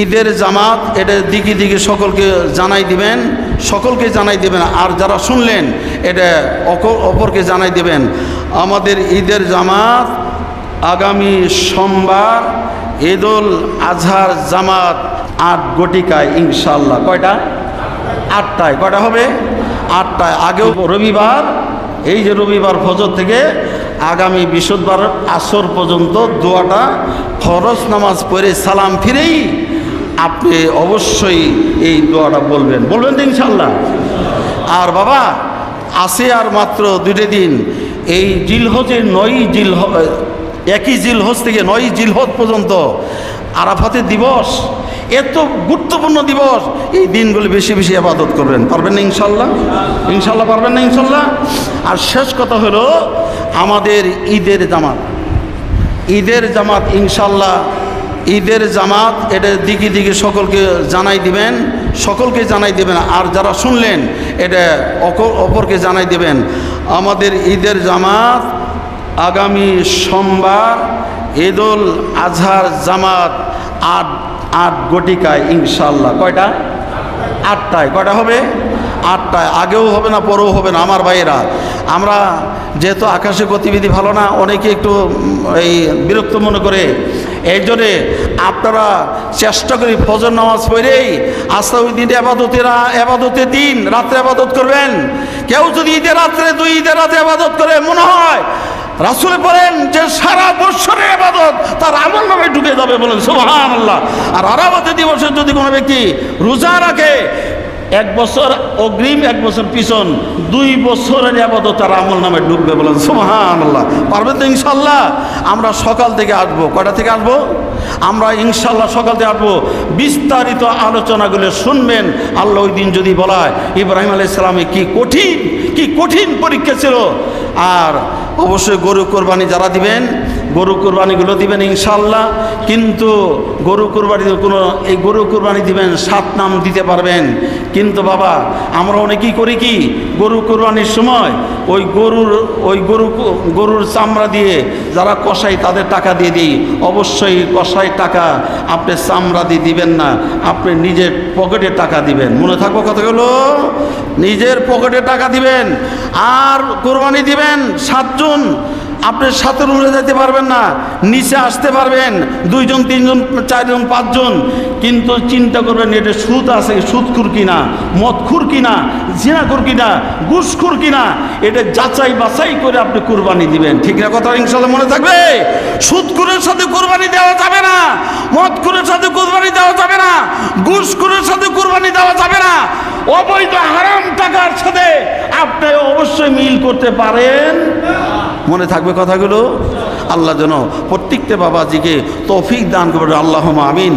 ঈদের জামাত এটা দিকে দিকে সকলকে জানাই দিবেন, সকলকে জানাই দিবেন। আর যারা শুনলেন এটা অপরকে জানাই দিবেন। আমাদের ঈদের জামাত আগামী সোমবার ঈদুল আজহার জামাত 8 ঘটিকায় ইনশাআল্লাহ। কয়টা? 8টায়। কয়টা হবে? 8টায়। আগেও রবিবার, এই যে রবিবার ফজর থেকে আগামী বৃহস্পতিবার আসর পর্যন্ত দোয়াটা ফরজ নামাজ পড়ে সালাম ফিরেই আপনি অবশ্যই এই দোয়াটা বলবেন তো ইনশাআল্লাহ। আর বাবা আছে আর মাত্র 2টা দিন। এই জিলহজের 1 জিলহজ থেকে 9 জিলহজ পর্যন্ত আরাফাতের দিবস, এত গুরুত্বপূর্ণ দিবস। এই দিনগুলো বেশি বেশি ইবাদত করবেন। পারবেন না ইনশাআল্লাহ? ইনশাআল্লাহ পারবেন না ইনশাআল্লাহ? আর শেষ কথা হলো আমাদের ঈদের জামাত ইনশাআল্লাহ। ঈদের জামাত এটা দিকে দিকে সকলকে জানাই দিবেন, সকলকে জানাই দিবেন। আর যারা শুনলেন এটা অপরকে জানাই দিবেন। আমাদের ঈদের জামাত আগামী সোমবার ঈদুল আজহার জামাত 8 ঘটিকায় ইনশাআল্লাহ। কয়টা? 8টায়। কয়টা হবে? 8টায়। আগেও হবে না, পরেও হবে না। আমার ভাইয়েরা, আমরা যেহেতু আকাশে গতিবিধি ভালো না, অনেকে একটু এই বিরক্ত মনে করে, এই জন্যে আপনারা চেষ্টা করি ফজর নামাজ পড়েই আস্তে ওই দিন আবাদতের দিন রাত্রে আবাদত করবেন। কেউ যদি ঈদের রাতে আবাদত করে, মনে হয় রাসূলে বলেন যে সারা বছরের ইবাদত তার আমল নামে ঢুকে যাবে। বলেন সুবহানাল্লাহ। আর আরাফাতের দিবসে যদি কোনো ব্যক্তি রোজা রাখে 1 বছর অগ্রিম 1 বছর পিছন, 2 বছরের ইবাদত তার আমল নামে ঢুকবে। বলেন সুবহানাল্লাহ। পারবেন তো ইনশাআল্লাহ? আমরা সকাল থেকে আসবো। কয়টা থেকে আসবো? আমরা ইনশাআল্লাহ সকাল থেকে আসবো। বিস্তারিত আলোচনাগুলো শুনবেন। আল্লাহ ওই দিন যদি বলায় ইব্রাহিম আলাইহিস সালামের কি কঠিন পরীক্ষা ছিল। আর অবশ্যই গরু কোরবানি যারা দিবেন, গরু কোরবানিগুলো দিবেন ইনশাআল্লাহ। কিন্তু গরু কোরবানি দিবেন 7 নাম দিতে পারবেন। কিন্তু বাবা আমরা অনেকেই করি কি, গরু কোরবানির সময় ওই গরুর চামড়া দিয়ে যারা কষাই তাদের টাকা দিয়ে দিই। অবশ্যই কষাই টাকা আপনি চামড়া দিয়ে দিবেন না, আপনি নিজের পকেটে টাকা দিবেন। মনে থাকবো কথাগুলো? নিজের পকেটে টাকা দিবেন। আর কোরবানি দিবেন 7 জন। আপনি 7-এর উপরে যেতে পারবেন না, নিচে আসতে পারবেন 2 জন 3 জন 4 জন 5 জন। কিন্তু চিন্তা করবেন এটা সুদ আছে, সুদখোর কিনা, মদখোর কিনা, জিনাখোর কিনা, ঘুষখোর কিনা, এটা যাচাই বাছাই করে আপনি কোরবানি দিবেন। ঠিক না কথা? ইনশাআল্লাহ মনে থাকবে। সুদখোরের সাথে কোরবানি দেওয়া যাবে না, মদখোরের সাথে কোরবানি দেওয়া যাবে না, ঘুষখোরের সাথে কোরবানি দেওয়া যাবে না। অবৈধ হারাম টাকার সাথে আপনি অবশ্যই মিল করতে পারেন। মনে থাকবে কথাগুলো? আল্লাহ যেন প্রত্যেকটা বাবাজিকে তৌফিক দান করবে। আল্লাহুম্মা আমিন।